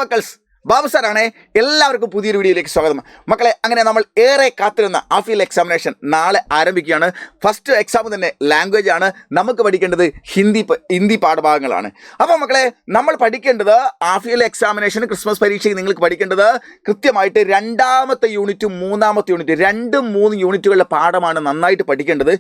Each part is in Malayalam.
മക്കൾസ് ബാബു സാറാണ്. എല്ലാവർക്കും പുതിയൊരു വീഡിയോയിലേക്ക് സ്വാഗതം. മക്കളെ, അങ്ങനെ നമ്മൾ ഏറെ കാത്തിരുന്ന ആഫിയൽ എക്സാമിനേഷൻ നാളെ ആരംഭിക്കുകയാണ്. ഫസ്റ്റ് എക്സാം തന്നെ ലാംഗ്വേജ് ആണ്. നമുക്ക് പഠിക്കേണ്ടത് ഹിന്ദി പാഠഭാഗങ്ങളാണ്. അപ്പോൾ മക്കളെ, നമ്മൾ പഠിക്കേണ്ടത് ആഫിയൽ എക്സാമിനേഷൻ ക്രിസ്മസ് പരീക്ഷയ്ക്ക് നിങ്ങൾക്ക് പഠിക്കേണ്ടത് കൃത്യമായിട്ട് രണ്ടാമത്തെ യൂണിറ്റും മൂന്നാമത്തെ യൂണിറ്റ് 2-3 യൂണിറ്റുകളുടെ പാഠമാണ് നന്നായിട്ട് പഠിക്കേണ്ടത്.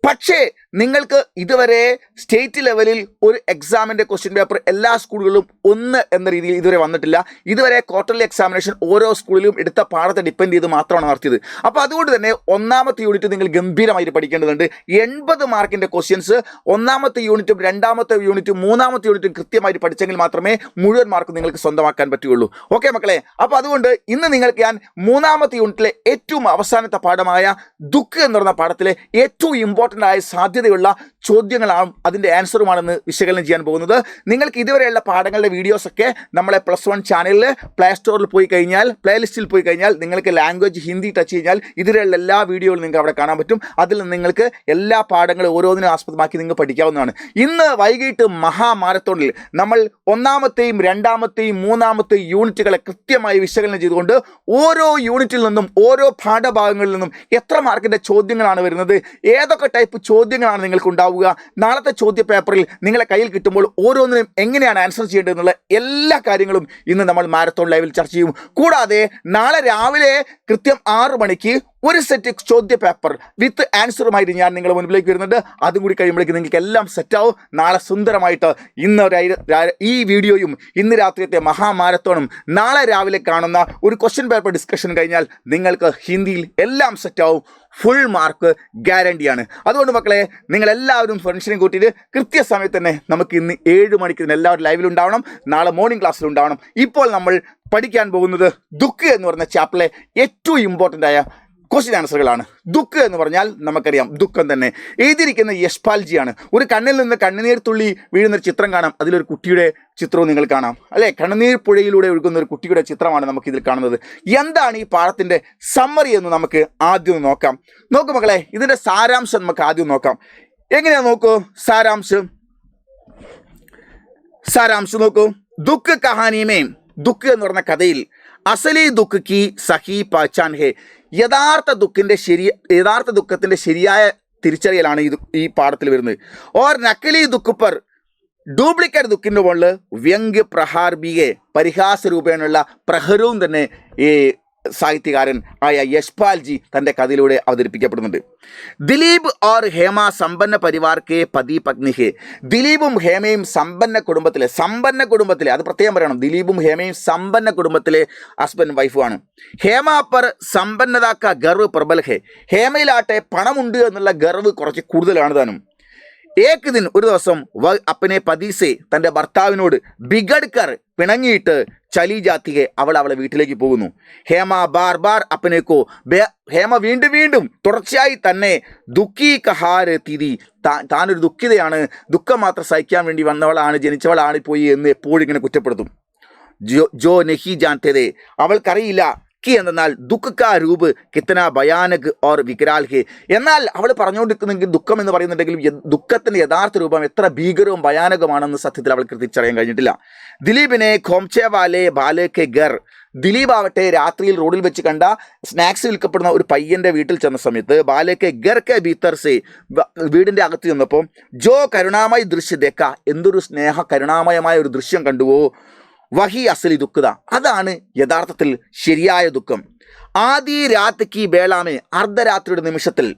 പക്ഷേ നിങ്ങൾക്ക് ഇതുവരെ സ്റ്റേറ്റ് ലെവലിൽ ഒരു എക്സാമിൻ്റെ ക്വസ്റ്റ്യൻ പേപ്പർ എല്ലാ സ്കൂളുകളിലും 1 എന്ന രീതിയിൽ ഇതുവരെ വന്നിട്ടില്ല. ഇതുവരെ ക്വാർട്ടർലി എക്സാമിനേഷൻ ഓരോ സ്കൂളിലും എടുത്ത പാഠത്തെ ഡിപ്പെൻഡ് ചെയ്ത് മാത്രമാണ് നടത്തിയത്. അപ്പോൾ അതുകൊണ്ട് തന്നെ ഒന്നാമത്തെ യൂണിറ്റ് നിങ്ങൾ ഗംഭീരമായിട്ട് പഠിക്കേണ്ടതുണ്ട്. 80 മാർക്കിൻ്റെ ക്വസ്റ്റ്യൻസ് ഒന്നാമത്തെ യൂണിറ്റും രണ്ടാമത്തെ യൂണിറ്റും മൂന്നാമത്തെ യൂണിറ്റും കൃത്യമായിട്ട് പഠിച്ചെങ്കിൽ മാത്രമേ മുഴുവൻ മാർക്ക് നിങ്ങൾക്ക് സ്വന്തമാക്കാൻ പറ്റുകയുള്ളൂ. ഓക്കെ മക്കളെ, അപ്പോൾ അതുകൊണ്ട് ഇന്ന് നിങ്ങൾക്ക് ഞാൻ മൂന്നാമത്തെ യൂണിറ്റിലെ ഏറ്റവും അവസാനത്തെ പാഠമായ ദുഃഖ് എന്ന് പറയുന്ന പാഠത്തിലെ ഏറ്റവും ഇമ്പോർട്ടൻ്റ് ആയ സാധ്യതയുള്ള ചോദ്യങ്ങളാണ് അതിൻ്റെ ആൻസറുമാണെന്ന് വിശകലനം ചെയ്യാൻ പോകുന്നത്. നിങ്ങൾക്ക് ഇതുവരെയുള്ള പാഠങ്ങളുടെ വീഡിയോസൊക്കെ നമ്മളെ +1 ചാനലിൽ പ്ലേ സ്റ്റോറിൽ പോയി കഴിഞ്ഞാൽ, പ്ലേലിസ്റ്റിൽ പോയി കഴിഞ്ഞാൽ നിങ്ങൾക്ക് ലാംഗ്വേജ് ഹിന്ദി ടച്ച് കഴിഞ്ഞാൽ ഇതിലുള്ള എല്ലാ വീഡിയോകളും നിങ്ങൾക്ക് അവിടെ കാണാൻ പറ്റും. അതിൽ നിങ്ങൾക്ക് എല്ലാ പാഠങ്ങളും ഓരോന്നിനും ആസ്പദമാക്കി നിങ്ങൾക്ക് പഠിക്കാവുന്നതാണ്. ഇന്ന് വൈകിട്ട് മഹാമാരത്തോണിൽ നമ്മൾ ഒന്നാമത്തെയും രണ്ടാമത്തെയും മൂന്നാമത്തെയും യൂണിറ്റുകളെ കൃത്യമായി വിശകലനം ചെയ്തുകൊണ്ട് ഓരോ യൂണിറ്റിൽ നിന്നും ഓരോ പാഠഭാഗങ്ങളിൽ നിന്നും എത്ര മാർക്കിൻ്റെ ചോദ്യങ്ങളാണ് വരുന്നത്, ഏതൊക്കെ ടൈപ്പ് ചോദ്യങ്ങളാണ് നിങ്ങൾക്ക് ഉണ്ടാവുക, നാളത്തെ ചോദ്യ പേപ്പറിൽ നിങ്ങളെ കയ്യിൽ കിട്ടുമ്പോൾ ഓരോന്നിനും എങ്ങനെയാണ് ആൻസർ ചെയ്യേണ്ടതെന്നുള്ള എല്ലാ കാര്യങ്ങളും ഇന്ന് നമ്മൾ മാരത്തോൺ ലൈവിൽ ചർച്ച ചെയ്യും. കൂടാതെ നാളെ രാവിലെ കൃത്യം 6 മണിക്ക് ഒരു സെറ്റ് ചോദ്യ പേപ്പർ വിത്ത് ആൻസറുമായിട്ട് ഞാൻ നിങ്ങളുടെ മുൻപിലേക്ക് വരുന്നുണ്ട്. അതും കൂടി കഴിയുമ്പോഴേക്ക് നിങ്ങൾക്ക് എല്ലാം സെറ്റാവും. നാളെ സുന്ദരമായിട്ട് ഈ വീഡിയോയും ഇന്ന് രാത്രിയത്തെ മഹാമാരത്തോണും നാളെ രാവിലെ കാണുന്ന ഒരു ക്വസ്റ്റ്യൻ പേപ്പർ ഡിസ്കഷൻ കഴിഞ്ഞാൽ നിങ്ങൾക്ക് ഹിന്ദിയിൽ എല്ലാം സെറ്റാവും. ഫുൾ മാർക്ക് ഗ്യാരണ്ടിയാണ്. അതുകൊണ്ട് മക്കളെ, നിങ്ങളെല്ലാവരും ഫ്രണ്ട്സിനെ കൂട്ടിയിട്ട് കൃത്യസമയത്ത് തന്നെ നമുക്ക് ഇന്ന് 7 മണിക്ക് എല്ലാവരും ലൈവിലുണ്ടാവണം. നാളെ മോർണിംഗ് ക്ലാസ്സിലുണ്ടാവണം. ഇപ്പോൾ നമ്മൾ പഠിക്കാൻ പോകുന്നത് ദുഃഖ് എന്ന് പറയുന്ന ചാപ്റ്ററിലെ ഏറ്റവും ഇമ്പോർട്ടൻ്റ് ആയ ക്വസ്റ്റ്യൻ ആൻസറുകളാണ്. ദുഃഖ് എന്ന് പറഞ്ഞാൽ നമുക്കറിയാം, ദുഃഖം തന്നെ. എഴുതിയിരിക്കുന്ന യശ്പാൽജിയാണ്. ഒരു കണ്ണിൽ നിന്ന് കണ്ണുനീർ തുള്ളി വീഴുന്നൊരു ചിത്രം കാണാം. അതിലൊരു കുട്ടിയുടെ ചിത്രവും നിങ്ങൾ കാണാം അല്ലേ. കണ്ണുനീർ പുഴയിലൂടെ ഒഴുകുന്ന ഒരു കുട്ടിയുടെ ചിത്രമാണ് നമുക്കിതിൽ കാണുന്നത്. എന്താണ് ഈ പാഠത്തിൻ്റെ സമ്മറി എന്ന് നമുക്ക് ആദ്യം നോക്കാം. നോക്കൂ മക്കളെ, ഇതിൻ്റെ സാരാംശം നമുക്ക് ആദ്യം നോക്കാം. എങ്ങനെയാ നോക്കൂ സാരാംശം നോക്കൂ. ദുഃഖ് കഹാനിമേ, ദുഃഖ് എന്ന് പറഞ്ഞ കഥയിൽ അസലി ദുഃഖ് കി സഹി പഹചാൻ ഹേ, യഥാർത്ഥ ദുഃഖത്തിൻ്റെ ശരിയായ തിരിച്ചറിയലാണ് ഈ പാഠത്തിൽ വരുന്നത്. ഓർ നക്കലി ദുഃഖ് പർ ഡ്യൂപ്ലിക്കേറ്റ് ദുഃഖിൻ്റെ മുകളിൽ വ്യംഗ്യ പ്രഹാർ ബിയെ, പരിഹാസ രൂപേണുള്ള പ്രഹരവും തന്നെ ഈ സാഹിത്യകാരൻ ആയ യശ്പാൽജി തൻ്റെ കഥയിലൂടെ അവതരിപ്പിക്കപ്പെടുന്നുണ്ട്. ദിലീപ് ഓർ ഹേമ സമ്പന്ന പരിവാർ കെ പതി പത്നി ഹേ, ദിലീപും ഹേമയും സമ്പന്ന കുടുംബത്തിലെ അത് പ്രത്യേകം പറയണം, ദിലീപും ഹേമയും സമ്പന്ന കുടുംബത്തിലെ ഹസ്ബൻഡ് വൈഫുമാണ്. ഹേമ പർ സമ്പന്നത കാ ഗർവ് പ്രബൽ ഹേ, ഹേമയിലാട്ടെ പണമുണ്ട് എന്നുള്ള ഗർവ് കുറച്ച് കൂടുതലാണ് താനും. ഏക് ദിൻ, ഒരു ദിവസം വ അപ്പനെ പതിസെ, തൻ്റെ ഭർത്താവിനോട് ബിഗഡ് കർ, പിണങ്ങിയിട്ട് ചലി ജാത്തിയെ, അവളെ വീട്ടിലേക്ക് പോകുന്നു. ഹേമ ബാർ ബാർ അപ്പനേക്കോ, ഹേമ വീണ്ടും തുടർച്ചയായി തന്നെ ദുഃഖി കഹാർ തിരി, താനൊരു ദുഃഖിതയാണ്, ദുഃഖം മാത്രം സഹിക്കാൻ വേണ്ടി വന്നവളാണ്, ജനിച്ചവളാണ് പോയി എന്ന് എപ്പോഴും ഇങ്ങനെ കുറ്റപ്പെടുത്തും. ജോ നെഹി ജാൻതേ, അവൾക്കറിയില്ല എന്നാൽ ദുഃഖ കാ രൂപ് കിത്തന ഭയാനക് ഓർ വികരാൽ ഹേ, എന്നാൽ അവൾ പറഞ്ഞുകൊണ്ടിരിക്കുന്നെങ്കിൽ ദുഃഖം എന്ന് പറയുന്നുണ്ടെങ്കിലും ദുഃഖത്തിൻ്റെ യഥാർത്ഥ രൂപം എത്ര ഭീകരവും ഭയാനകമാണെന്ന് സത്യത്തിൽ അവൾക്ക് തിരിച്ചറിയാൻ കഴിഞ്ഞിട്ടില്ല. ദിലീപിനെ ഖോംചേവാലെ ബാലക്കെ ഗർ, ദിലീപ് ആവട്ടെ രാത്രിയിൽ റോഡിൽ വെച്ച് കണ്ട സ്നാക്സ് വിൽക്കപ്പെടുന്ന ഒരു പയ്യൻ്റെ വീട്ടിൽ ചെന്ന സമയത്ത് ബാലക്കെ ഗർ കെ ഭീത്തർ സെ, വീടിൻ്റെ അകത്ത് ചെന്നപ്പോൾ ജോ കരുണാമയ ദൃശ്യ ദേക്ക, എന്തൊരു കരുണാമയമായ ഒരു ദൃശ്യം കണ്ടുവോ, വഹി അസലി ദുഃഖത, അതാണ് യഥാർത്ഥത്തിൽ ശരിയായ ദുഃഖം. ആദി രാത് കി ബേളാമേ, അർദ്ധരാത്രിയുടെ നിമിഷത്തിൽ,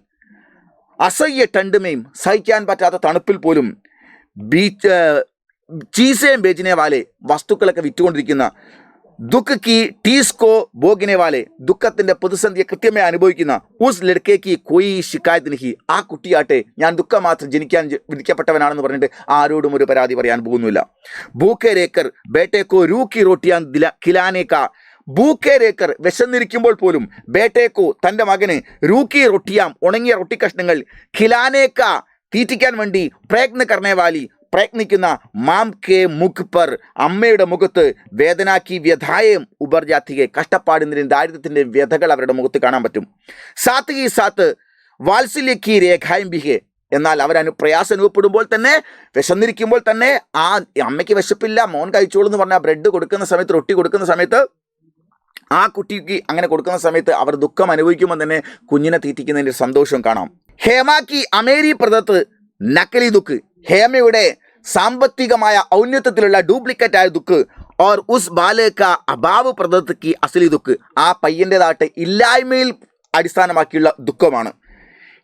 അസഹ്യ ടണ്ടുമേയും, സഹിക്കാൻ പറ്റാത്ത തണുപ്പിൽ പോലും, ചീസേം ബേജിനെ വാലെ, വസ്തുക്കളൊക്കെ വിറ്റുകൊണ്ടിരിക്കുന്ന, ദുഃഖ് കി ടീസ്കോ ബോഗിനെ വാലെ, ദുഃഖത്തിൻ്റെ പ്രതിസന്ധിയെ കൃത്യമായി അനുഭവിക്കുന്ന, ഉസ് ലഡ്കേക്ക് കോയി ശിക്കായത്ത് നഹി, ആ കുട്ടിയാട്ടെ ഞാൻ ദുഃഖം മാത്രം ജനിക്കാൻ വിധിക്കപ്പെട്ടവനാണെന്ന് പറഞ്ഞിട്ട് ആരോടും ഒരു പരാതി പറയാൻ പോകുന്നില്ല. ഭൂഖേ രേക്കർ ബേട്ടേക്കോ രൂക്കി റോട്ടിയാൻ ഖിലാനേക്ക, ഭൂഖേ രേക്കർ, വിശന്നിരിക്കുമ്പോൾ പോലും, ബേട്ടേക്കോ, തൻ്റെ മകന്, രൂക്കി റൊട്ടിയാം, ഉണങ്ങിയ റൊട്ടി കഷ്ണങ്ങൾ, ഖിലാനേക്ക, തീറ്റിക്കാൻ വേണ്ടി, പ്രയത്ന കർണേവാലി, പ്രയത്നിക്കുന്ന, മാം കെ മുഖ് പർ, അമ്മയുടെ മുഖത്ത്, വേദനാക്കി വ്യഥായം ഉബർ ജാത്തിയെ, കഷ്ടപ്പാടിൻ്റെയും ദാരിദ്ര്യത്തിൻ്റെ വ്യഥകൾ അവരുടെ മുഖത്ത് കാണാൻ പറ്റും. സാത്ത് കി സാത്ത് വാത്സല്യക്കി രേഖായം ബിഹെ, എന്നാൽ പ്രയാസം അനുഭവപ്പെടുമ്പോൾ തന്നെ, വിശന്നിരിക്കുമ്പോൾ തന്നെ, ആ അമ്മയ്ക്ക് വിശപ്പില്ല, മോൻ കഴിച്ചോളൂ എന്ന് പറഞ്ഞാൽ ബ്രെഡ് കൊടുക്കുന്ന സമയത്ത്, റൊട്ടി കൊടുക്കുന്ന സമയത്ത്, ആ കുട്ടിക്ക് അങ്ങനെ കൊടുക്കുന്ന സമയത്ത് അവർ ദുഃഖം അനുഭവിക്കുമ്പോൾ തന്നെ കുഞ്ഞിനെ തീറ്റിക്കുന്നതിൻ്റെ സന്തോഷം കാണാം. ഹേമാക്കി അമേരി പ്രദത്ത് നക്കലി ദുഃഖ്, ഹേമയുടെ സാമ്പത്തികമായ ഔന്നത്യത്തിലുള്ള ഡ്യൂപ്ലിക്കേറ്റ് ആയ ദുഃഖ്, ഓർ ഉസ് ബാലക അഭാവ് പ്രദത്ത് അസലി ദുഃഖ്, ആ പയ്യൻ്റെതായിട്ട് ഇല്ലായ്മയിൽ അടിസ്ഥാനമാക്കിയുള്ള ദുഃഖമാണ്.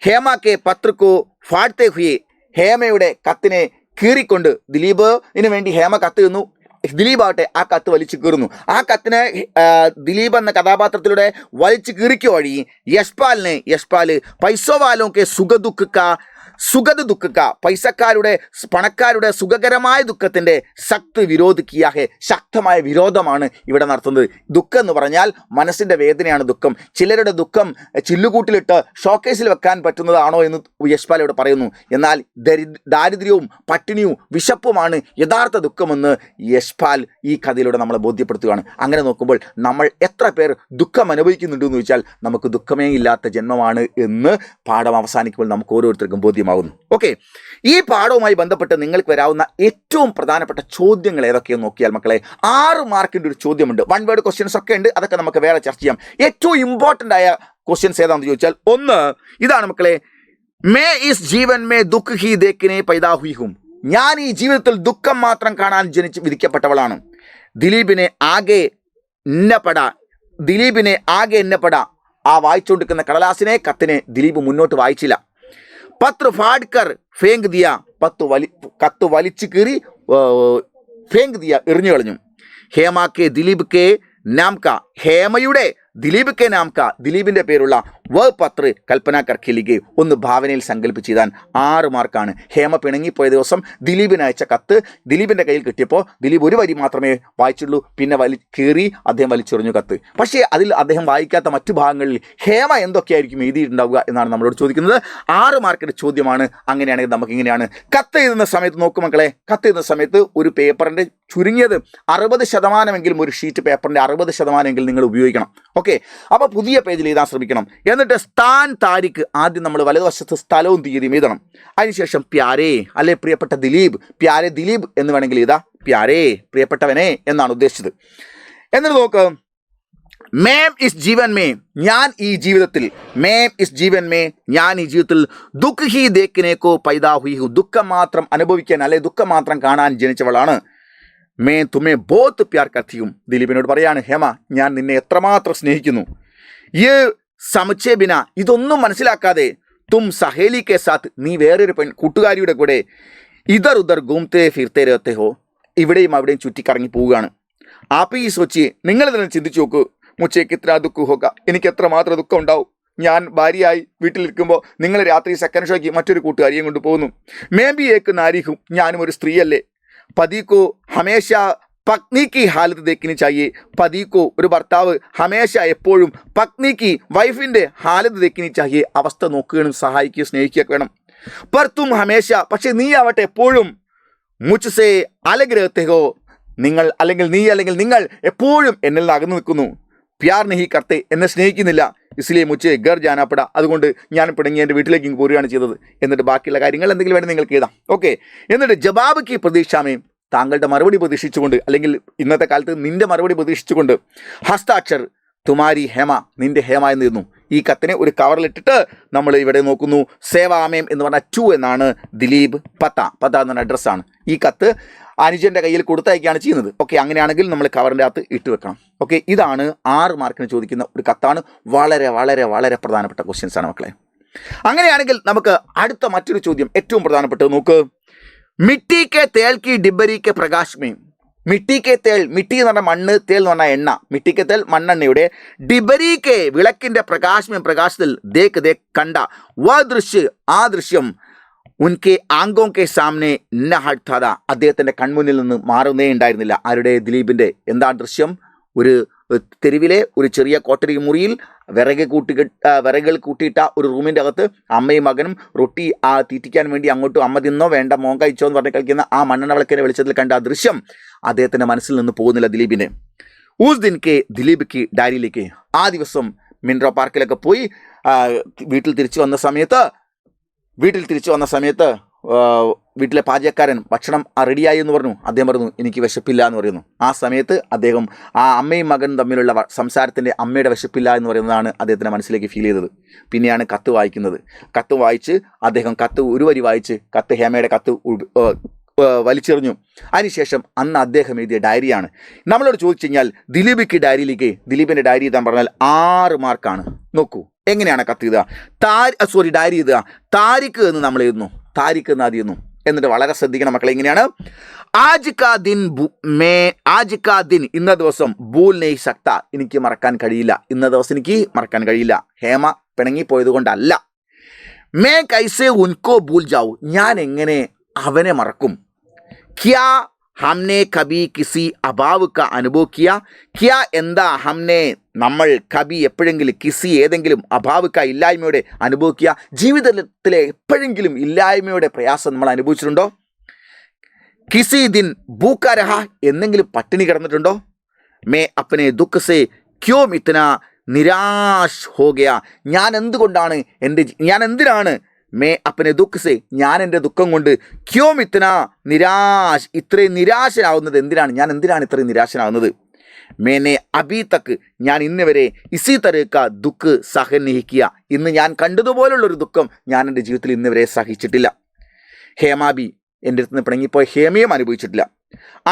ഹേമക്കെ പത്രക്കോ ഫാട്ടെ ഹുയെ, ഹേമയുടെ കത്തിനെ കീറിക്കൊണ്ട് ദിലീപിന് വേണ്ടി ഹേമ കത്ത് തന്നു. ദിലീപാവട്ടെ ആ കത്ത് വലിച്ചു കീറുന്നു. ആ കത്തിനെ ദിലീപ് എന്ന കഥാപാത്രത്തിലൂടെ വലിച്ചു കീറിക്കുക വഴി യശ്പാല് പൈസോവാലോക്കെ സുഖദ് ദുഃഖ, പൈസക്കാരുടെ പണക്കാരുടെ സുഖകരമായ ദുഃഖത്തിൻ്റെ ശക്തി വിരോധിക്കിയാഹെ, ശക്തമായ വിരോധമാണ് ഇവിടെ നടത്തുന്നത്. ദുഃഖം എന്ന് പറഞ്ഞാൽ മനസ്സിൻ്റെ വേദനയാണ് ദുഃഖം. ചിലരുടെ ദുഃഖം ചില്ലുകൂട്ടിലിട്ട് ഷോക്കേസിൽ വെക്കാൻ പറ്റുന്നതാണോ എന്ന് യശ്പാൽ ഇവിടെ പറയുന്നു. എന്നാൽ ദാരിദ്ര്യവും പട്ടിണിയും വിശപ്പുമാണ് യഥാർത്ഥ ദുഃഖമെന്ന് യശ്പാൽ ഈ കഥയിലൂടെ നമ്മളെ ബോധ്യപ്പെടുത്തുകയാണ്. അങ്ങനെ നോക്കുമ്പോൾ നമ്മൾ എത്ര പേർ ദുഃഖം അനുഭവിക്കുന്നുണ്ടെന്ന് ചോദിച്ചാൽ നമുക്ക് ദുഃഖമേ ഇല്ലാത്ത ജന്മമാണ് എന്ന് പാഠം അവസാനിക്കുമ്പോൾ നമുക്ക് ഓരോരുത്തർക്കും ബോധ്യമാകുന്നു. ഓക്കെ, ഈ പാഠവുമായി ബന്ധപ്പെട്ട് നിങ്ങൾക്ക് വരാവുന്ന ഏറ്റവും പ്രധാനപ്പെട്ട ചോദ്യങ്ങൾ ഏതൊക്കെയെന്ന് നോക്കിയാൽ മക്കളെ, 6 മാർക്കിൻ്റെ ഒരു ചോദ്യമുണ്ട്. 1 വേർഡ് ക്വസ്റ്റ്യൻസ് ഒക്കെ ഉണ്ട്, അതൊക്കെ നമുക്ക് വേറെ ചർച്ച ചെയ്യാം. ഏറ്റവും ഇമ്പോർട്ടൻ്റ് ആയ ക്വസ്റ്റ്യൻസ് ഏതാണെന്ന് ചോദിച്ചാൽ, ഒന്ന് ഇതാണ് മക്കളെ, may is Jeevan may ദുഃഖ് he ദേക്കിനെ പൈദാ ഹുയി ഹും, ഞാൻ ഈ ജീവിതത്തിൽ ദുഃഖം മാത്രം കാണാൻ ജനിച്ച് വിധിക്കപ്പെട്ടവളാണ്. ദിലീപിനെ ആകെ എന്നപ്പെട, ആ വായിച്ചുകൊണ്ടിരിക്കുന്ന കടലാസിനെ, കത്തിനെ ദിലീപ് മുന്നോട്ട് വായിച്ചില്ല. പത്ര ഫാഡ്കർ ഫേങ്ക് ദിയ, കത്ത് വലിച്ചു കീറി ഫേങ്ക് ദിയ, എറിഞ്ഞു കളഞ്ഞു. ഹേമ കെ ദിലീപ് കെ നാം ക, ഹേമയുടെ ദിലീപ് കെ നാം ക, ദിലീപിൻ്റെ പേരുള്ള വ പത്ര കൽപ്പന കർക്കിലിಗೆ, ഒന്ന് ഭാവനയിൽ സങ്കല്പിച്ച് ചെയ്താൻ 6 മാർക്കാണ്. ഹേമ പിണങ്ങിപ്പോയ ദിവസം ദിലീപിന് അയച്ച കത്ത് ദിലീപിൻ്റെ കയ്യിൽ കിട്ടിയപ്പോൾ ദിലീപ് ഒരു വരി മാത്രമേ വായിച്ചുള്ളൂ, പിന്നെ കീറി അദ്ദേഹം വലിച്ചെറിഞ്ഞു കത്ത്. പക്ഷേ അതിൽ അദ്ദേഹം വായിക്കാത്ത മറ്റു ഭാഗങ്ങളിൽ ഹേമ എന്തൊക്കെയായിരിക്കും എഴുതിയിട്ടുണ്ടാവുക എന്നാണ് നമ്മളോട് ചോദിക്കുന്നത്. 6 മാർക്കിൻ്റെ ചോദ്യമാണ്. അങ്ങനെയാണെങ്കിൽ നമുക്ക് ഇങ്ങനെയാണ് കത്ത് എഴുതുന്ന സമയത്ത് നോക്കും മക്കളെ, കത്ത് എഴുതുന്ന സമയത്ത് ഒരു പേപ്പറിൻ്റെ ചുരുങ്ങിയത് 60% ഒരു ഷീറ്റ് പേപ്പറിൻ്റെ 60% നിങ്ങൾ ഉപയോഗിക്കണം. ഓക്കെ, അപ്പോൾ പുതിയ പേജിൽ എഴുതാൻ ശ്രമിക്കണം. എന്നിട്ട് സ്ഥാൻ താരിഖ്, ആദ്യം നമ്മൾ വലതുവശത്ത് സ്ഥലവും തീയതിയും എഴുതണം. അതിനുശേഷം പ്യാരേ, അല്ലെ പ്രിയപ്പെട്ട ദിലീപ്, പ്യാരേ ദിലീപ് എന്ന് വേണമെങ്കിൽ എഴുതാം. പ്യാരേ പ്രിയപ്പെട്ടവനെ എന്നാണ് ഉദ്ദേശിച്ചത്. എന്നിട്ട് നോക്ക്, മേം ഇസ് ജീവൻ മേ, ഞാൻ ഈ ജീവിതത്തിൽ, മേം ഇസ് ജീവൻ മേ, ഞാൻ ഈ ജീവിതത്തിൽ ദുഃഖ് ഹി ദേക്കിനേക്കോ പൈദാ ഹുയി ഹു, ദുഃഖം മാത്രം അനുഭവിക്കാൻ, അല്ലെ ദുഃഖം മാത്രം കാണാൻ ജനിച്ചവളാണ്. മേ തുമേ ബോത്ത് പ്യാർ കർത്തിയും, ദിലീപിനോട് പറയാണ്, ഹേമ ഞാൻ നിന്നെ എത്രമാത്രം സ്നേഹിക്കുന്നു. ഈ സമച്ചേ ബിന, ഇതൊന്നും മനസ്സിലാക്കാതെ, തും സഹേലി കെ സാത്ത്, നീ വേറൊരു കൂട്ടുകാരിയുടെ കൂടെ ഇതർ ഉദർ ഗൂംതേ ഫിർത്തേ രഹത്തെ ഹോ, ഇവിടെയും അവിടെയും ചുറ്റിക്കറങ്ങി പോവുകയാണ്. ആപ്പ് ഈ സോച്ചി, നിങ്ങളിതിനെ ചിന്തിച്ചു നോക്കൂ, മുച്ചേക്ക് ഇത്ര ദുഃഖ ഹോക, എനിക്ക് എത്രമാത്രം ദുഃഖം ഉണ്ടാവും. ഞാൻ ഭാര്യയായി വീട്ടിലിരിക്കുമ്പോൾ നിങ്ങൾ രാത്രി സെക്കൻഡ് ഷോയ്ക്ക് മറ്റൊരു കൂട്ടുകാരിയും കൊണ്ട് പോകുന്നു. മേ ബി ഏക്ക് നാരിഹും, ഞാനും ഒരു സ്ത്രീയല്ലേ. പതിക്കോ ഹമേശ പത്നിക്ക് ഹാലത്ത് ദേക്കിനി ചായേ, പതിക്കോ ഒരു ഭർത്താവ് ഹമേശ എപ്പോഴും പത്നിക്ക് വൈഫിൻ്റെ ഹാലത്ത് ദേക്കിനി ചായേ, അവസ്ഥ നോക്കുകയും സഹായിക്കുകയും സ്നേഹിക്കുകയൊക്കെ വേണം. പർത്തും ഹമേശ, പക്ഷേ നീ ആവട്ടെ എപ്പോഴും മുച്ചസേ അലഗ്രഹത്തെഹോ, നിങ്ങൾ എപ്പോഴും എന്നിൽ നിന്ന് അകന്നു നിൽക്കുന്നു. പ്യാർ നെഹി കർത്തെ, എന്നെ സ്നേഹിക്കുന്നില്ല. ഇസ്ലിയെ മുച്ചേ ഗർ ജാനാപ്പെട, അതുകൊണ്ട് ഞാൻ പിണങ്ങി എൻ്റെ വീട്ടിലേക്ക് പോരുകയാണ് ചെയ്തത്. എന്നിട്ട് ബാക്കിയുള്ള കാര്യങ്ങൾ എന്തെങ്കിലും വേണമെങ്കിൽ നിങ്ങൾക്ക് എഴുതാം. ഓക്കെ, എന്നിട്ട് ജവാബ് കി പ്രതീക്ഷാമേ, താങ്കളുടെ മറുപടി പ്രതീക്ഷിച്ചുകൊണ്ട്, അല്ലെങ്കിൽ ഇന്നത്തെ കാലത്ത് നിന്റെ മറുപടി പ്രതീക്ഷിച്ചുകൊണ്ട്, ഹസ്താക്ഷർ തുമാരി ഹേമ, നിന്റെ ഹേമ എന്ന് ഇരുന്നു. ഈ കത്തിനെ ഒരു കവറിലിട്ടിട്ട് നമ്മൾ ഇവിടെ നോക്കുന്നു. സേവാമേം എന്ന് പറഞ്ഞാൽ 2 എന്നാണ് ദിലീപ് പത്ത എന്ന് പറഞ്ഞ അഡ്രസ്സാണ്. ഈ കത്ത് അനുജൻ്റെ കയ്യിൽ കൊടുത്തയക്കുകയാണ് ചെയ്യുന്നത്. ഓക്കെ, അങ്ങനെയാണെങ്കിൽ നമ്മൾ കവറിൻ്റെ അകത്ത് ഇട്ട് വെക്കണം. ഓക്കെ, ഇതാണ് 6 മാർക്കിന് ചോദിക്കുന്ന ഒരു കത്താണ്. വളരെ വളരെ വളരെ പ്രധാനപ്പെട്ട ക്വസ്റ്റ്യൻസ് ആണ് മക്കളെ. അങ്ങനെയാണെങ്കിൽ നമുക്ക് അടുത്ത മറ്റൊരു ചോദ്യം ഏറ്റവും പ്രധാനപ്പെട്ടത് നോക്ക്. മിട്ടി കെ തേൽ കി ഡിബരി K Prakash may, mitti K തേൽ, mitti എന്ന് പറഞ്ഞാൽ മണ്ണ്, തേൽ എന്ന് പറഞ്ഞാൽ എണ്ണ, മിട്ടി കെ തേൽ മണ്ണെണ്ണയുടെ, ഡിബരി കെ വിളക്കിൻ്റെ പ്രകാശത്തിൽ ദേക്ക് കണ്ട വ ദൃശ്യ, ആ ദൃശ്യം ഉൻകെ ആങ്കോ കെ സാമനെ ന ഹട്താദ, അദ്ദേഹത്തിൻ്റെ കൺമുന്നിൽ നിന്ന് മാറുന്നേ ഉണ്ടായിരുന്നില്ല. ആരുടെ? ദിലീപിൻ്റെ. എന്താ ദൃശ്യം? ഒരു തെരുവിലെ ഒരു ചെറിയ കോട്ടരി മുറിയിൽ വിറകുകൾ കൂട്ടിയിട്ട ഒരു റൂമിൻ്റെ അകത്ത് അമ്മയും മകനും റൊട്ടി തീറ്റിക്കാൻ വേണ്ടി അങ്ങോട്ടും അമ്മ തിന്നോ വേണ്ട മോൻ കഴിച്ചോ എന്ന് പറഞ്ഞ് കളിക്കുന്ന ആ മണ്ണെണ്ണ വിളക്കിൻ്റെ വെളിച്ചത്തിൽ കണ്ട ആ ദൃശ്യം അദ്ദേഹത്തിൻ്റെ മനസ്സിൽ നിന്ന് പോകുന്നില്ല ദിലീപിന്. ഊസ് ദിൻ കെ ദിലീപ് കി ഡയറിയിലേക്ക്, ആ ദിവസം മിൻട്രോ പാർക്കിലൊക്കെ പോയി വീട്ടിൽ തിരിച്ചു വന്ന സമയത്ത് വീട്ടിൽ തിരിച്ചു വന്ന സമയത്ത് വീട്ടിലെ പാചകക്കാരൻ ഭക്ഷണം റെഡിയായി എന്ന് പറഞ്ഞു. അദ്ദേഹം പറഞ്ഞു എനിക്ക് വിശപ്പില്ല എന്ന് പറയുന്നു. ആ സമയത്ത് അദ്ദേഹം ആ അമ്മയും മകനും തമ്മിലുള്ള സംസാരത്തിൻ്റെ അമ്മയുടെ വിശപ്പില്ല എന്ന് പറയുന്നതാണ് അദ്ദേഹത്തിൻ്റെ മനസ്സിലേക്ക് ഫീൽ ചെയ്തത്. പിന്നെയാണ് കത്ത് വായിക്കുന്നത്. കത്ത് വായിച്ച് അദ്ദേഹം ഒരു വരി വായിച്ച് ഹേമയുടെ കത്ത് വലിച്ചെറിഞ്ഞു. അതിനുശേഷം അന്ന് അദ്ദേഹം എഴുതിയ ഡയറിയാണ്. നമ്മളോട് ചോദിച്ചു കഴിഞ്ഞാൽ ദിലീപിൻ്റെ ഡയറി എഴുതാൻ പറഞ്ഞാൽ 6 മാർക്കാണ്. നോക്കൂ എങ്ങനെയാണ് കത്ത് എഴുതുക. ഡയറി എഴുതുക. താരിഖ് എന്ന് നമ്മൾ എഴുതുന്നു. താരിഖ് എന്ന് ആദ്യം എഴുതുന്നു. എന്നിട്ട് വളരെ ശ്രദ്ധിക്കണം മക്കളെ. എങ്ങനെയാണ് ആജ് കാ ദിൻ ഇന്ന ദിവസം ഭൂൽ നെയ് സക്ത, എനിക്ക് മറക്കാൻ കഴിയില്ല. ഇന്ന ദിവസം എനിക്ക് മറക്കാൻ കഴിയില്ല. ഹേമ പിണങ്ങിപ്പോയത് കൊണ്ടല്ല. മേ കൈസെ ഉൻകോ ഭൂൽ ജാവു, ഞാൻ എങ്ങനെ അവനെ മറക്കും. ക്യാ ഹംനെ കബി കിസി അഭാവ് ക അനുഭവ് കിയ, ക്യാ എന്താ ഹംനെ നമ്മൾ കബി എപ്പോഴെങ്കിലും കിസി ഏതെങ്കിലും അഭാവ് ക ഇല്ലായ്മയുടെ അനുഭവിക്കുക, ജീവിതത്തിലെ എപ്പോഴെങ്കിലും ഇല്ലായ്മയുടെ പ്രയാസം നമ്മൾ അനുഭവിച്ചിട്ടുണ്ടോ. കിസി ദിൻ ഭൂക്ക രഹ, എന്നെങ്കിലും പട്ടിണി കിടന്നിട്ടുണ്ടോ. മേ അപ്പനെ ദുഃഖ സേ ക്യോം ഇത്തന നിരാശ് ഹോ ഗയ, ഞാൻ എന്തിനാണ് മേ അപ്പനെ ദുഃഖ സേ, ഞാൻ എൻ്റെ ദുഃഖം കൊണ്ട് ക്യോം ഇത്തന നിരാശ്, ഇത്രയും നിരാശനാവുന്നത് എന്തിനാണ്, ഞാൻ എന്തിനാണ് ഇത്രയും നിരാശനാവുന്നത്. മേനെ അബി തക്ക്, ഞാൻ ഇന്ന് വരെ ഇസി തരക്ക ദുഃഖ് സഹൻ നഹിക്കുക, ഇന്ന് ഞാൻ കണ്ടതുപോലുള്ളൊരു ദുഃഖം ഞാൻ എൻ്റെ ജീവിതത്തിൽ ഇന്ന് വരെ സഹിച്ചിട്ടില്ല. ഹേമാബി, എൻ്റെ അടുത്ത് നിന്ന് പിണങ്ങിപ്പോയ ഹേമയും അനുഭവിച്ചിട്ടില്ല.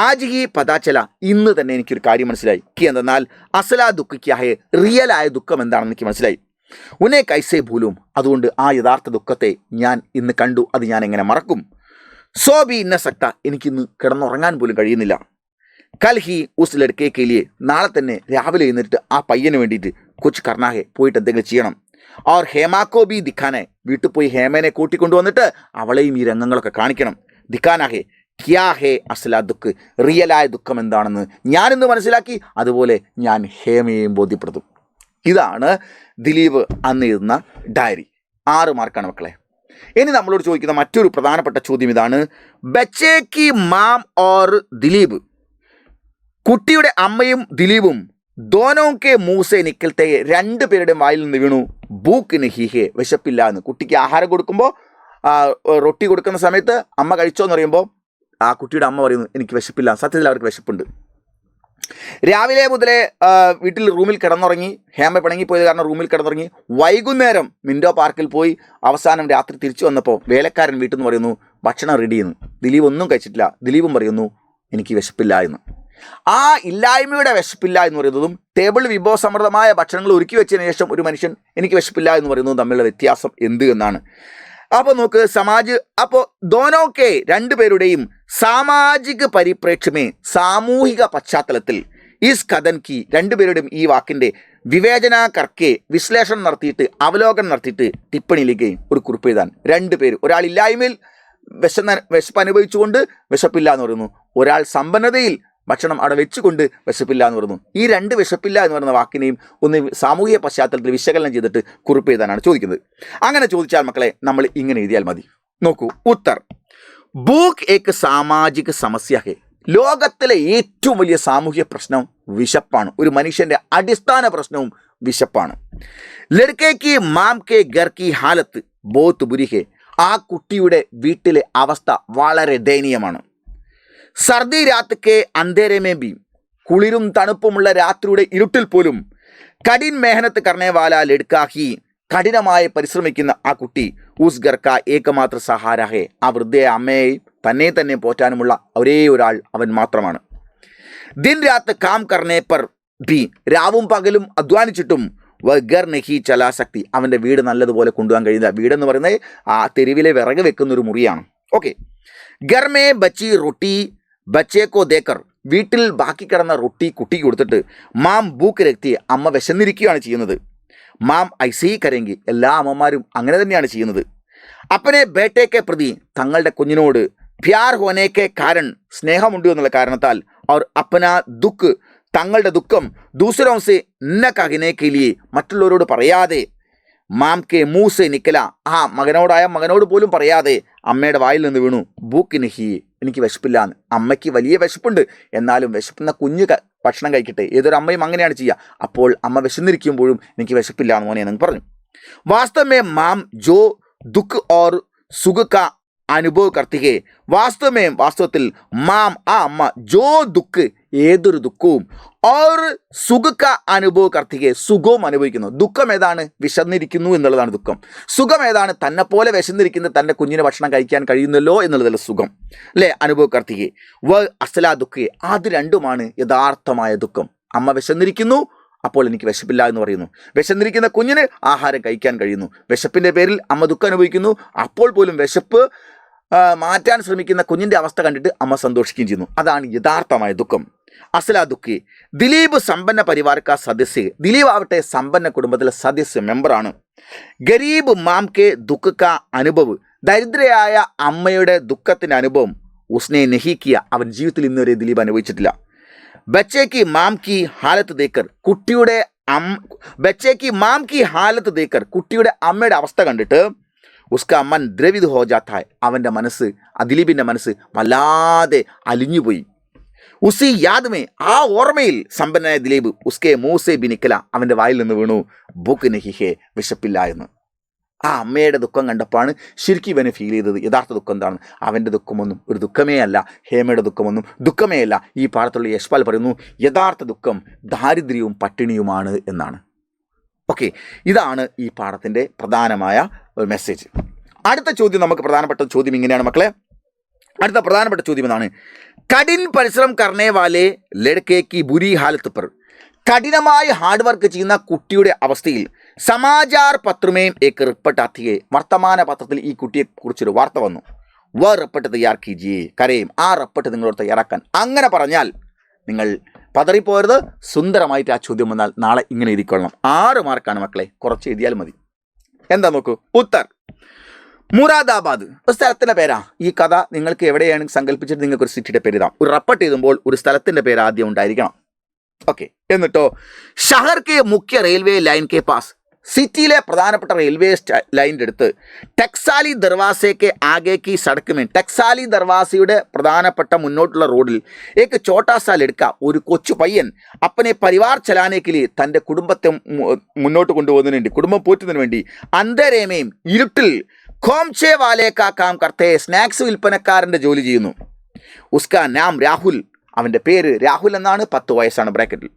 ആജ് ഹി പതാച്ചല, ഇന്ന് തന്നെ എനിക്കൊരു കാര്യം മനസ്സിലായി. എന്തെന്നാൽ അസലാ ദുഃഖിക്കാഹെ, റിയലായ ദുഃഖം എന്താണെന്ന് എനിക്ക് മനസ്സിലായി. ഉനെ കൈസേ ഭൂലും, അതുകൊണ്ട് ആ യഥാർത്ഥ ദുഃഖത്തെ ഞാൻ ഇന്ന് കണ്ടു, അത് ഞാൻ എങ്ങനെ മറക്കും. സോബി ഇന്ന സക്ത, എനിക്കിന്ന് കിടന്നുറങ്ങാൻ പോലും കഴിയുന്നില്ല. കൽ ഹി ഉസ് ലഡ്കെ കെ ലിയെ, നാളെ തന്നെ രാവിലെ എഴുന്നേറ്റ് ആ പയ്യന് വേണ്ടിയിട്ട് കുച്ച് കർണാഹെ, പോയിട്ട് എന്തെങ്കിലും ചെയ്യണം. और हेमा को भी दिखाना है, വീട്ടിൽ പോയി ഹേമനെ കൂട്ടിക്കൊണ്ടുവന്നിട്ട് അവളെയും ഈ രംഗങ്ങളൊക്കെ കാണിക്കണം. ദിക്കാനാഹെ ക്യാ ഹേ അസ്ലാ ദുഃഖ്, റിയലായ ദുഃഖം എന്താണെന്ന് ഞാനിന്ന് മനസ്സിലാക്കി, അതുപോലെ ഞാൻ ഹേമയെയും ബോധ്യപ്പെടുത്തും. ഇതാണ് ദിലീപ് അന്ന് എഴുതുന്ന ഡയറി. 6 മാർക്കാണ് മക്കളെ. ഇനി നമ്മളോട് ചോദിക്കുന്ന മറ്റൊരു പ്രധാനപ്പെട്ട ചോദ്യം ഇതാണ്. ബച്ചേ കി മാം ഓർ ദിലീപ്, കുട്ടിയുടെ അമ്മയും ദിലീപും ദോനോ കെ മൂസെ നിക്കൽത്തെ, 2 പേരുടെയും വായിൽ നിന്ന് വീണു ഭൂക്ക് നഹീഹെ, വിശപ്പില്ല എന്ന്. കുട്ടിക്ക് ആഹാരം കൊടുക്കുമ്പോൾ റൊട്ടി കൊടുക്കുന്ന സമയത്ത് അമ്മ കഴിച്ചോന്ന് പറയുമ്പോൾ ആ കുട്ടിയുടെ അമ്മ പറയുന്നു എനിക്ക് വിശപ്പില്ല. സത്യത്തിൽ അവർക്ക് വിശപ്പുണ്ട്. രാവിലെ മുതലേ വീട്ടിൽ റൂമിൽ കിടന്നുറങ്ങി. ഹേമ പിണങ്ങിപ്പോയത് കാരണം റൂമിൽ കിടന്നുറങ്ങി. വൈകുന്നേരം മിൻഡോ പാർക്കിൽ പോയി അവസാനം രാത്രി തിരിച്ചു വന്നപ്പോൾ വേലക്കാരൻ വീട്ടിൽ നിന്ന് പറയുന്നു ഭക്ഷണം റെഡിയെന്ന്. ദിലീപ് ഒന്നും കഴിച്ചിട്ടില്ല. ദിലീപും പറയുന്നു എനിക്ക് വിശപ്പില്ല എന്ന്. ആ ഇല്ലായ്മയുടെ വിശപ്പില്ല എന്ന് പറയുന്നതും ടേബിൾ വിഭവസമൃദ്ധമായ ഭക്ഷണങ്ങൾ ഒരുക്കി വെച്ചതിന് ശേഷം ഒരു മനുഷ്യൻ എനിക്ക് വിശപ്പില്ല എന്ന് പറയുന്നതും തമ്മിലുള്ള വ്യത്യാസം എന്ത് എന്നാണ്. അപ്പോൾ നോക്ക് അപ്പോൾ ദോനോക്കെ 2 പേരുടെയും സാമാജിക പരിപ്രേക്ഷ്യമേ, സാമൂഹിക പശ്ചാത്തലത്തിൽ ഈസ് കഥൻ കി, 2 പേരുടെയും ഈ വാക്കിൻ്റെ വിവേചന കർക്കെ, വിശ്ലേഷണം നടത്തിയിട്ട് അവലോകനം നടത്തിയിട്ട് ടിപ്പണിയിലേക്ക് ഒരു കുറിപ്പ് എഴുതാൻ. 2 പേര്, ഒരാൾ ഇല്ലായ്മയിൽ വിശപ്പ് അനുഭവിച്ചുകൊണ്ട് വിശപ്പില്ല എന്ന് പറയുന്നു, ഒരാൾ സമ്പന്നതയിൽ ഭക്ഷണം അവിടെ വെച്ചുകൊണ്ട് വിശപ്പില്ല എന്ന് പറയുന്നു. ഈ 2 വിശപ്പില്ല എന്ന് പറയുന്ന വാക്കിനെയും ഒന്ന് സാമൂഹിക പശ്ചാത്തലത്തിൽ വിശകലനം ചെയ്തിട്ട് കുറിപ്പ് എഴുതാനാണ് ചോദിക്കുന്നത്. അങ്ങനെ ചോദിച്ചാൽ മക്കളെ നമ്മൾ ഇങ്ങനെ എഴുതിയാൽ മതി. നോക്കൂ ഉത്തർ. ഭൂക്ക് ഏക്ക് സാമാജിക സമസ്യ ഹേ, ലോകത്തിലെ ഏറ്റവും വലിയ സാമൂഹ്യ പ്രശ്നം വിശപ്പാണ്. ഒരു മനുഷ്യൻ്റെ അടിസ്ഥാന പ്രശ്നവും വിശപ്പാണ്. ലഡ്കേക്ക് മാം കെ ഗർ കി ഹാലത്ത് ബോത്ത് ബുരി ഹേ, ആ കുട്ടിയുടെ വീട്ടിലെ അവസ്ഥ വളരെ ദയനീയമാണ്. സർദി രാത്ത് കെ അന്ധേരമേ ബി, കുളിരും തണുപ്പുമുള്ള രാത്രിയുടെ ഇരുട്ടിൽ പോലും കഠിൻ മെഹനത്ത് കർണേ വാല ലഡ്കാ ഹി, കഠിനമായി പരിശ്രമിക്കുന്ന ആ കുട്ടി ഉസ് ഗർ കാ ഏകമാത്ര സഹാര ഹേ, ആ വൃദ്ധയെ അമ്മയെ തന്നെ പോറ്റാനുമുള്ള ഒരേ ഒരാൾ അവൻ മാത്രമാണ്. ദിൻ രാത്ത് കാം കർണേ പർ ബി, രാവും പകലും അധ്വാനിച്ചിട്ടും ഗർ നഹി ചലാശക്തി, അവൻ്റെ വീട് നല്ലതുപോലെ കൊണ്ടുപോകാൻ കഴിയുന്നില്ല. വീടെന്ന് പറയുന്നത് ആ തെരുവിലെ വിറക് വെക്കുന്നൊരു മുറിയാണ്. ഓക്കെ. ഗർമേ ബച്ചി റൊട്ടി ബച്ചേക്കോ ദേക്കർ, വീട്ടിൽ ബാക്കി കിടന്ന റൊട്ടി കുട്ടിക്ക് കൊടുത്തിട്ട് മാം ഭൂക്ക് രക്തി, അമ്മ വിശന്നിരിക്കുകയാണ് ചെയ്യുന്നത്. മാം ഐസി കരങ്കി, എല്ലാ അമ്മമാരും അങ്ങനെ തന്നെയാണ് ചെയ്യുന്നത്. അപ്പനെ ബേട്ടേക്കെ പ്രതി, തങ്ങളുടെ കുഞ്ഞിനോട് പ്യാർ ഹോനേക്കെ കാരൺ, സ്നേഹമുണ്ട് എന്നുള്ള കാരണത്താൽ അവർ അപ്പന ദുഃഖ്, തങ്ങളുടെ ദുഃഖം ദൂസരോസെ ഇന്ന കഹിനേക്കെ ലിയെ, മറ്റുള്ളവരോട് പറയാതെ മാം കെ മൂസെ നിക്കല, ആ മകനോട് പോലും പറയാതെ അമ്മയുടെ വായിൽ നിന്ന് വീണു ഭൂക്ക് നഹി, എനിക്ക് വിശപ്പില്ല എന്ന്. അമ്മയ്ക്ക് വലിയ വിശപ്പുണ്ട്, എന്നാലും വിശപ്പുന്ന കുഞ്ഞ് ഭക്ഷണം കഴിക്കട്ടെ. ഏതൊരു അമ്മയും അങ്ങനെയാണ് ചെയ്യുക. അപ്പോൾ അമ്മ വിശന്നിരിക്കുമ്പോഴും എനിക്ക് വിശപ്പില്ല എന്ന് മോനെ എന്ന് പറഞ്ഞു. വാസ്തവമേ മാം ജോ ദുഃഖ് ഓർ सुख का अनुभव करती है വാസ്തവത്തിൽ മാം ആ അമ്മ ജോ ദുഃഖ് ഏതൊരു ദുഃഖവും ഓർ സുഖ അനുഭവ കർത്തികെ സുഖവും അനുഭവിക്കുന്നു. ദുഃഖം ഏതാണ്? വിശന്നിരിക്കുന്നു എന്നുള്ളതാണ് ദുഃഖം. സുഖം ഏതാണ്? തന്നെ പോലെ വിശന്നിരിക്കുന്ന തൻ്റെ കുഞ്ഞിന് ഭക്ഷണം കഴിക്കാൻ കഴിയുന്നല്ലോ എന്നുള്ളതല്ല സുഖം, അല്ലേ? അനുഭവ കർത്തികെ വ അസലാ ദുഃഖേ, അത് രണ്ടുമാണ് യഥാർത്ഥമായ ദുഃഖം. അമ്മ വിശന്നിരിക്കുന്നു, അപ്പോൾ എനിക്ക് വിശപ്പില്ല എന്ന് പറയുന്നു. വിശന്നിരിക്കുന്ന കുഞ്ഞിന് ആഹാരം കഴിക്കാൻ കഴിയുന്നു. വിശപ്പിൻ്റെ പേരിൽ അമ്മ ദുഃഖം അനുഭവിക്കുന്നു. അപ്പോൾ പോലും വിശപ്പ് മാറ്റാൻ ശ്രമിക്കുന്ന കുഞ്ഞിൻ്റെ അവസ്ഥ കണ്ടിട്ട് അമ്മ സന്തോഷിക്കുകയും ചെയ്യുന്നു. അതാണ് യഥാർത്ഥമായ ദുഃഖം. അസലാ ദുഃഖി ദിലീപ് സമ്പന്ന പരിവാർക്ക സദസ്യ, ദിലീപ് ആവട്ടെ സമ്പന്ന കുടുംബത്തിലെ സദസ്യ മെമ്പറാണ്. ഗരീബ് മാം കെ ദുഃഖ കാ അനുഭവ്, ദരിദ്രയായ അമ്മയുടെ ദുഃഖത്തിൻ്റെ അനുഭവം ഉസ്നെ നഹിക്കിയ, അവൻ ജീവിതത്തിൽ ഇന്നുവരെ ദിലീപ് അനുഭവിച്ചിട്ടില്ല. ബച്ചേക്ക് മാം കി ഹാലത്ത് ദേക്കർ, ബച്ചേക്ക് മാം കി ഹാലത്ത് ദേക്കർ, കുട്ടിയുടെ അമ്മയുടെ അവസ്ഥ കണ്ടിട്ട് ഉസ്കാ മൻ ദ്രവിത് ഹോ ജാത്താ, അവൻ്റെ മനസ്സ്, ദിലീപിൻ്റെ മനസ്സ് വല്ലാതെ അലിഞ്ഞുപോയി. ഉസി യാദ്മേ, ആ ഓർമ്മയിൽ സമ്പന്നനായ ദിലീപ് ഉസ്കെ മൂസെ ബിനിക്കല, അവൻ്റെ വായിൽ നിന്ന് വീണു ബുക്ക് നഹിഹേ, വിശപ്പില്ല എന്ന്. ആ അമ്മയുടെ ദുഃഖം കണ്ടപ്പോഴാണ് ശരിക്കും ഇവനെ ഫീൽ ചെയ്തത് യഥാർത്ഥ ദുഃഖം എന്താണ്. അവൻ്റെ ദുഃഖമൊന്നും ഒരു ദുഃഖമേ അല്ല, ഹേമയുടെ ദുഃഖമൊന്നും ദുഃഖമേ അല്ല. ഈ പാഠത്തുള്ള യശ്പാൽ പറയുന്നു യഥാർത്ഥ ദുഃഖം ദാരിദ്ര്യവും പട്ടിണിയുമാണ് എന്നാണ്. ഓക്കെ, ഇതാണ് ഈ പാഠത്തിൻ്റെ പ്രധാനമായ ഒരു മെസ്സേജ്. അടുത്ത ചോദ്യം, നമുക്ക് പ്രധാനപ്പെട്ട ചോദ്യം ഇങ്ങനെയാണ് മക്കളെ. അടുത്ത പ്രധാനപ്പെട്ട ചോദ്യം എന്നാണ്, കഠിൻ പരിശ്രമം കർണേ വാലേ ലഡ്കേ കി ബുരി ഹാലത്ത് പർ, കഠിനമായി ഹാർഡ് വർക്ക് ചെയ്യുന്ന കുട്ടിയുടെ അവസ്ഥയിൽ സമാചാർ പത്രമേം ഏക്ക് റിപ്പോർട്ട് ആത്തിയെ, വർത്തമാന പത്രത്തിൽ ഈ കുട്ടിയെക്കുറിച്ചൊരു വാർത്ത വന്നു. വ റിപ്പോർട്ട് തയ്യാർ കീജിയെ, കരയും ആ റിപ്പോർട്ട് നിങ്ങളോട് തയ്യാറാക്കാൻ. അങ്ങനെ പറഞ്ഞാൽ നിങ്ങൾ പതറിപ്പോരുത്. സുന്ദരമായിട്ട് ആ ചോദ്യം വന്നാൽ നാളെ ഇങ്ങനെ എഴുതിക്കൊള്ളണം. 6 മാർക്കാണ് മക്കളെ, കുറച്ച് എഴുതിയാൽ മതി. എന്താ നോക്കൂ, ഉത്തർ മുറാദാബാദ് ഒരു സ്ഥലത്തിൻ്റെ പേരാ. ഈ കഥ നിങ്ങൾക്ക് എവിടെയാണ് സങ്കല്പിച്ചിട്ട് നിങ്ങൾക്ക് ഒരു സിറ്റിയുടെ പേര് ഇതാം. ഒരു റപ്പട്ട് എഴുതുമ്പോൾ ഒരു സ്ഥലത്തിൻ്റെ പേര് ആദ്യം ഉണ്ടായിരിക്കണം. ഓക്കെ, എന്നിട്ടോ ഷഹർ കെ മുഖ്യ റെയിൽവേ ലൈൻ കെ പാസ്, സിറ്റിയിലെ പ്രധാനപ്പെട്ട റെയിൽവേ ലൈനിൻ്റെ അടുത്ത് ടെക്സാലി ദർവാസയ്ക്ക് ആഗേക്ക് സടക്കുമേ, ടെക്സാലി ദർവാസയുടെ പ്രധാനപ്പെട്ട മുന്നോട്ടുള്ള റോഡിൽ ഏക്ക് ചോട്ടാസാൽ എടുക്ക, ഒരു കൊച്ചു പയ്യൻ അപ്പനെ പരിവാർ ചലാനേക്കില് തൻ്റെ കുടുംബത്തെ മുന്നോട്ട് കൊണ്ടുപോകുന്നതിന് വേണ്ടി, കുടുംബം പോറ്റുന്നതിന് വേണ്ടി അന്തരേമയും ഇരുട്ടിൽ ഖോംചെ വാലേക്കാ കാം കർത്തേ, സ്നാക്സ് വിൽപ്പനക്കാരൻ്റെ ജോലി ചെയ്യുന്നു. ഉസ്കാ നാം രാഹുൽ, അവൻ്റെ പേര് രാഹുൽ എന്നാണ്, 10 വയസ്സാണ് ബ്രാക്കറ്റിൽ.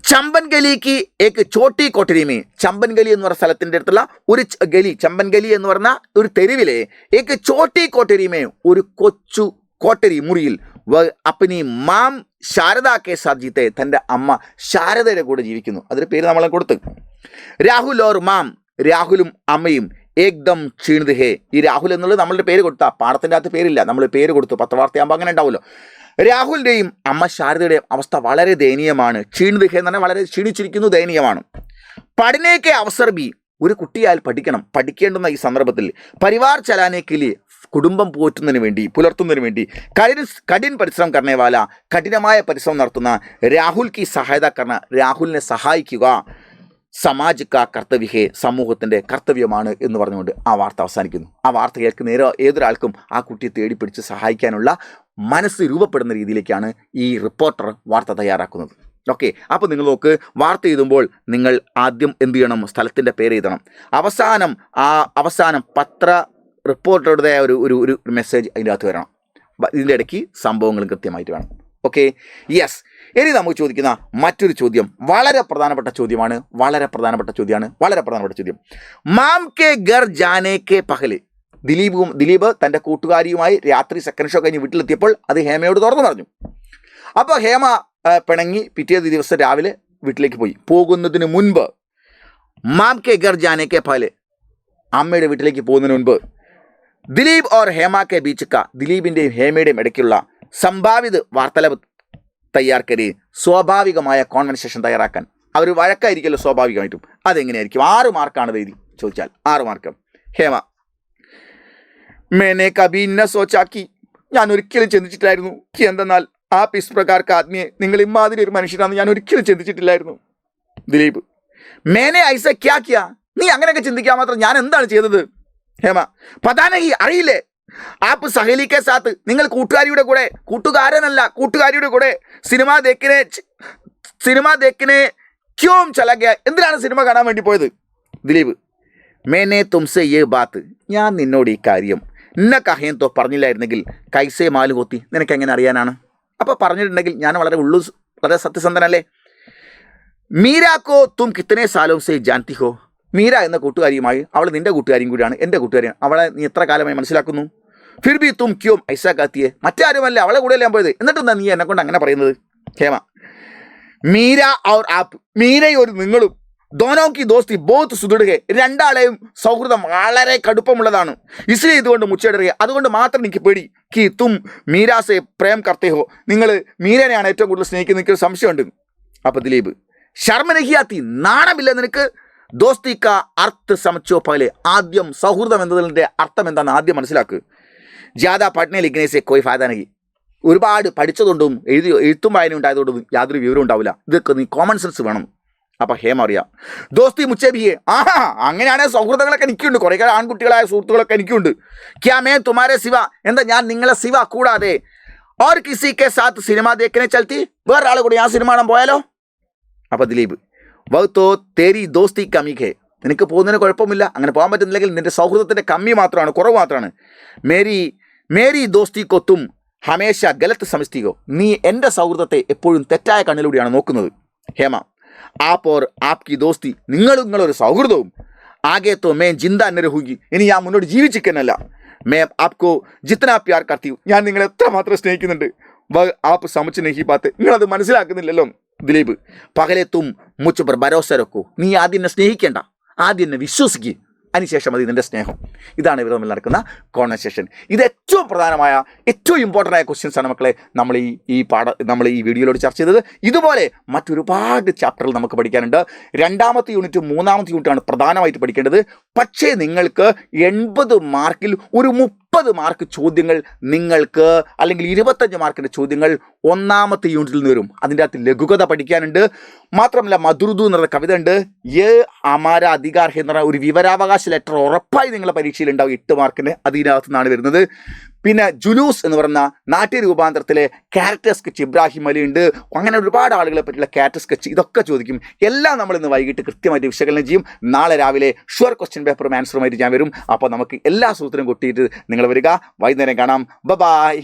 ചമ്പൻ ഗലിക്ക് ഏക്ക് ചോട്ടി കോട്ടരിമേ, ചമ്പൻ ഗലി എന്ന് പറഞ്ഞ സ്ഥലത്തിൻ്റെ അടുത്തുള്ള ഒരു ഗലി, ചമ്പൻ ഗലി എന്ന് പറഞ്ഞ ഒരു തെരുവിലെ ഏക്ക് ചോട്ടി കോട്ടരിമേ, ഒരു കൊച്ചു കോട്ടരി മുറിയിൽ അപ്പനി മാം ശാരദാക്കെ സാജിത്തെ, തൻ്റെ അമ്മ ശാരദയുടെ കൂടെ ജീവിക്കുന്നു. അതൊരു പേര് നമ്മളെ കൊടുത്ത്. രാഹുൽ ഓർ മാം, രാഹുലും അമ്മയും ഏകദം ക്ഷീണിത് ഹേ, ഈ രാഹുൽ എന്നുള്ളത് നമ്മളുടെ പേര് കൊടുത്താ, പാഠത്തിൻ്റെ അകത്ത് പേരില്ല, നമ്മൾ പേര് കൊടുത്തു, പത്രവാർത്തയാകുമ്പോൾ അങ്ങനെ ഉണ്ടാവുമല്ലോ. രാഹുലിൻ്റെയും അമ്മ ശാരദയുടെയും അവസ്ഥ വളരെ ദയനീയമാണ്. ക്ഷീണിത് ഹേ എന്ന് പറഞ്ഞാൽ വളരെ ക്ഷീണിച്ചിരിക്കുന്നു, ദയനീയമാണ്. പഠനേക്കെ അവസർ ബി, ഒരു കുട്ടിയാൽ പഠിക്കണം, പഠിക്കേണ്ടുന്ന ഈ സന്ദർഭത്തിൽ പരിവാർ ചലാനേക്കില് കുടുംബം പോറ്റുന്നതിന് വേണ്ടി, പുലർത്തുന്നതിന് വേണ്ടി കഠിൻ പരിശ്രമം കർണേവാല, കഠിനമായ പരിശ്രമം നടത്തുന്ന രാഹുൽ കി സഹായത കർണ, രാഹുലിനെ സഹായിക്കുക സമാജ് കാ കർത്തവ്യഹേ, സമൂഹത്തിൻ്റെ കർത്തവ്യമാണ് എന്ന് പറഞ്ഞുകൊണ്ട് ആ വാർത്ത അവസാനിക്കുന്നു. ആ വാർത്ത കേൾക്കുന്ന ഏതൊരാൾക്കും ആ കുട്ടിയെ തേടിപ്പിടിച്ച് സഹായിക്കാനുള്ള മനസ്സ് രൂപപ്പെടുന്ന രീതിയിലേക്കാണ് ഈ റിപ്പോർട്ടർ വാർത്ത തയ്യാറാക്കുന്നത്. ഓക്കെ, അപ്പോൾ നിങ്ങൾ നോക്ക്, വാർത്ത എഴുതുമ്പോൾ നിങ്ങൾ ആദ്യം എന്ത് ചെയ്യണം, സ്ഥലത്തിൻ്റെ പേര് എഴുതണം. അവസാനം പത്ര റിപ്പോർട്ടറുടെ ഒരു മെസ്സേജ് അതിൻ്റെ അകത്ത് വരണം. ഇതിൻ്റെ ഇടയ്ക്ക് സംഭവങ്ങളും കൃത്യമായിട്ട് വേണം. Okay, yes. ഇനി നമുക്ക് ചോദിക്കുന്ന മറ്റൊരു ചോദ്യം വളരെ പ്രധാനപ്പെട്ട ചോദ്യമാണ്. മാം കെ ഗർ ജാനേ കെ പഹല്, ദിലീപ് തൻ്റെ കൂട്ടുകാരിയുമായി രാത്രി സെക്കൻഡ് ഷോ കഴിഞ്ഞ് വീട്ടിലെത്തിയപ്പോൾ അത് ഹേമയോട് തുറന്നു പറഞ്ഞു. അപ്പോൾ ഹേമ പിണങ്ങി പിറ്റേ ദിവസം രാവിലെ വീട്ടിലേക്ക് പോയി. പോകുന്നതിന് മുൻപ് മാം കെ ഗർ ജാനേ കെ പഹല്, അമ്മയുടെ വീട്ടിലേക്ക് പോകുന്നതിന് മുൻപ് ദിലീപ് ഓർ ഹേമ കെ ബീച്ച് ക, ദിലീപിൻ്റെയും ഹേമയുടെയും ഇടയ്ക്കുള്ള സംഭാവിത വാർത്തലാപ് തയ്യാർ കരി, സ്വാഭാവികമായ കോൺവെർസേഷൻ തയ്യാറാക്കാൻ. അവർ വഴക്കായിരിക്കുമല്ലോ സ്വാഭാവികമായിട്ടും, അതെങ്ങനെയായിരിക്കും? 6 മാർക്കാണ് എഴുതി ചോദിച്ചാൽ 6 മാർക്ക്. ഹേമ, മേനെ കബി ന സോച്ചാക്കി, ഞാൻ ഒരിക്കലും ചിന്തിച്ചിട്ടില്ലായിരുന്നു. എന്തെന്നാൽ ആ പിസ് പ്രകാർക്ക് ആത്മീയെ, നിങ്ങൾ ഇമാതിരി ഒരു മനുഷ്യനാണെന്ന് ഞാൻ ഒരിക്കലും ചിന്തിച്ചിട്ടില്ലായിരുന്നു. ദിലീപ്, മേനെ ഐസ ക്യാ ക്യാ, നീ അങ്ങനെയൊക്കെ ചിന്തിക്കാൻ മാത്രം ഞാൻ എന്താണ് ചെയ്തത്? ഹേമ, പതാനഹി, അറിയില്ലേ, ആപ്പ് സഹേലിക്കെ സാത്ത്, നിങ്ങൾ കൂട്ടുകാരിയുടെ കൂടെ സിനിമ ദേക്കിനെ ക്യോം ചല ഗയ, എന്തിനാണ് സിനിമ കാണാൻ വേണ്ടി പോയത്? ദിലീപ്, മേനെ തുംസെ യേ ബാത്ത്, ഞാൻ നിന്നോട് ഈ കാര്യം ഇന്ന കഹയും തോ പറഞ്ഞില്ലായിരുന്നെങ്കിൽ കൈസേ മാലു കൊത്തി, നിനക്ക് എങ്ങനെ അറിയാനാണ്? അപ്പോൾ പറഞ്ഞിട്ടുണ്ടെങ്കിൽ ഞാൻ വളരെ സത്യസന്ധനല്ലേ. മീരാക്കോ തും കിത്തനെ സാലോ സേ ജാൻതി ഹോ, മീര എന്ന കൂട്ടുകാരിയുമായി, അവൾ നിന്റെ കൂട്ടുകാരിയും കൂടിയാണ്, എൻ്റെ കൂട്ടുകാരിയാണ്, അവളെ നീ എത്ര കാലമായി മനസ്സിലാക്കുന്നു? ഫിർ ബി തും ക്യോം ഐസാ കാത്തിയെ, മറ്റാരുമല്ല അവളെ കൂടെയല്ലേ ഞാൻ പോയത്, എന്നിട്ടെന്താ നീ എന്നെ കൊണ്ട് അങ്ങനെ പറയുന്നത്? ഹേമ, മീര ഔർ ആപ്പ്, മീരയും ഒരു നിങ്ങളും ദോനോ കി ദോസ്തി ബോത്ത് സുദൃഢ, രണ്ടാളെയും സൗഹൃദം വളരെ കടുപ്പമുള്ളതാണ്. ഇസ്ലി ഇതുകൊണ്ട് മുച്ചേടുക, അതുകൊണ്ട് മാത്രം എനിക്ക് പേടി. കി തും മീരാസെ പ്രേം കർത്തേ ഹോ, നിങ്ങൾ മീരനെയാണ് ഏറ്റവും കൂടുതൽ സ്നേഹിക്കുന്നത്, എനിക്ക് സംശയമുണ്ട്. അപ്പോൾ ദിലീപ്, ശർമ്മ നഹിയാത്തി, നാണമില്ല നിനക്ക്? ദോസ്തി കാ അർത്ഥ സമച്ചോ പഹലെ, ആദ്യം സൗഹൃദം എന്നതിൻ്റെ അർത്ഥം എന്താണെന്ന് ആദ്യം മനസ്സിലാക്കുക. ജ്യാദാ പഠന ലിഗ്നേസെ കോയ് ഫാദ നഹി, ഒരുപാട് പഠിച്ചതുകൊണ്ടും എഴുത്തും വായന ഉണ്ടായതുകൊണ്ടും യാതൊരു വിവരവും ഉണ്ടാവില്ല. ഇതൊക്കെ നീ കോമൺ സെൻസ് വേണം. അപ്പം ഹേമ അറിയാം, ദോസ്തി മുച്ചേബിയെ, ആഹാ അങ്ങനെയാണെങ്കിൽ സൗഹൃദങ്ങളൊക്കെ എനിക്കുണ്ട്, കുറേ ആൺകുട്ടികളായ സുഹൃത്തുക്കളൊക്കെ എനിക്കുണ്ട്. ക്യാ മേ തുമാരെ സിവ, എന്താ ഞാൻ നിങ്ങളെ സിവ കൂടാതെ ഓർ കിസി കെ സാത്ത് സിനിമ ദേഖനെ ചൽത്തി, വേറൊരാൾ കൂടെ ഞാൻ സിനിമ കാണാൻ പോയാലോ? അപ്പം ദിലീപ്, വൗത്തോ തേരി ദോസ്തി കമ്മിഖേ, നിനക്ക് പോകുന്നതിന് കുഴപ്പമില്ല, അങ്ങനെ പോകാൻ പറ്റുന്നില്ലെങ്കിൽ നിന്റെ സൗഹൃദത്തിൻ്റെ കമ്മി മാത്രമാണ്, കുറവ് മാത്രമാണ്. മേരി ദോസ്തി കൊത്തും ഹമേശ ഗലത്ത് സമസ്തികോ, നീ എൻ്റെ സൗഹൃദത്തെ എപ്പോഴും തെറ്റായ കണ്ണിലൂടെയാണ് നോക്കുന്നത്. ഹേമ, ആപ്പോർ ആപ്കി ദോസ്തി, നിങ്ങളൊരു സൗഹൃദവും ആകെ തോ മേ ജിന്ദ നരഹൂഗി, ഇനി ഞാൻ മുന്നോട്ട് ജീവിച്ചിരിക്കുന്നല്ല. മേ ആപ്കോ ജിത്തനാ പ്യാർ കർത്തി, ഞാൻ നിങ്ങളെ എത്രമാത്രം സ്നേഹിക്കുന്നുണ്ട്. ആപ്പ് സമച്ച് നഹി പാത്ത്, നിങ്ങളത് മനസ്സിലാക്കുന്നില്ലല്ലോ. ദിലീപ്, പകലെ തും മുച്ച് പർ ഭരോസ രക്കോ, നീ ആദ്യം എന്നെ സ്നേഹിക്കേണ്ട, ആദ്യം എന്നെ വിശ്വസിക്കുക, അതിനുശേഷം മതി നിൻ്റെ സ്നേഹം. ഇതാണ് ഇവർ തമ്മിൽ നടക്കുന്ന കോൺവെർസേഷൻ. ഇത് ഏറ്റവും പ്രധാനമായ ഏറ്റവും ഇമ്പോർട്ടൻ്റ് ആയ ക്വസ്റ്റ്യൻസ് ആണ് മക്കളെ നമ്മൾ ഈ വീഡിയോയിലൂടെ ചർച്ച ചെയ്തത്. ഇതുപോലെ മറ്റൊരുപാട് ചാപ്റ്ററുകൾ നമുക്ക് പഠിക്കാനുണ്ട്. 2ാമത്തെ യൂണിറ്റും 3ാമത്തെ യൂണിറ്റാണ് പ്രധാനമായിട്ട് പഠിക്കേണ്ടത്. പക്ഷേ നിങ്ങൾക്ക് 80 മാർക്കിൽ ഒരു 30 മാർക്ക് ചോദ്യങ്ങൾ നിങ്ങൾക്ക്, അല്ലെങ്കിൽ 25 മാർക്കിൻ്റെ ചോദ്യങ്ങൾ 1ാമത്തെ യൂണിറ്റിൽ നിന്ന് വരും. അതിൻ്റെ അകത്ത് ലഘുകഥ പഠിക്കാനുണ്ട്. മാത്രമല്ല മധുർദു എന്നുള്ള കവിത ഉണ്ട്. അമാര അധികാർ എന്ന് പറഞ്ഞ ഒരു വിവരാവകാശ ലെറ്റർ ഉറപ്പായി നിങ്ങളുടെ പരീക്ഷയിൽ ഉണ്ടാവും, 8 മാർക്കിന്, അതിനകത്ത് നിന്നാണ് വരുന്നത്. പിന്നെ ജുലൂസ് എന്ന് പറയുന്ന നാട്യരൂപാന്തരത്തിലെ ക്യാരക്ടർ സ്കെച്ച് ഇബ്രാഹിം അലി ഉണ്ട്. അങ്ങനെ ഒരുപാട് ആളുകളെ പറ്റിയുള്ള ക്യാരക്ടർ സ്കെച്ച് ഇതൊക്കെ ചോദിക്കും. എല്ലാം നമ്മൾ ഇന്ന് വൈകിട്ട് കൃത്യമായിട്ട് വിശകലനം ചെയ്യും. നാളെ രാവിലെ ഷുവർ ക്വസ്റ്റ്യൻ പേപ്പറും ആൻസറുമായിട്ട് ഞാൻ വരും. അപ്പോൾ നമുക്ക് എല്ലാ സൂത്രവും കൊട്ടിയിട്ട് നിങ്ങൾ വരിക. വൈകുന്നേരം കാണാം. ബൈ.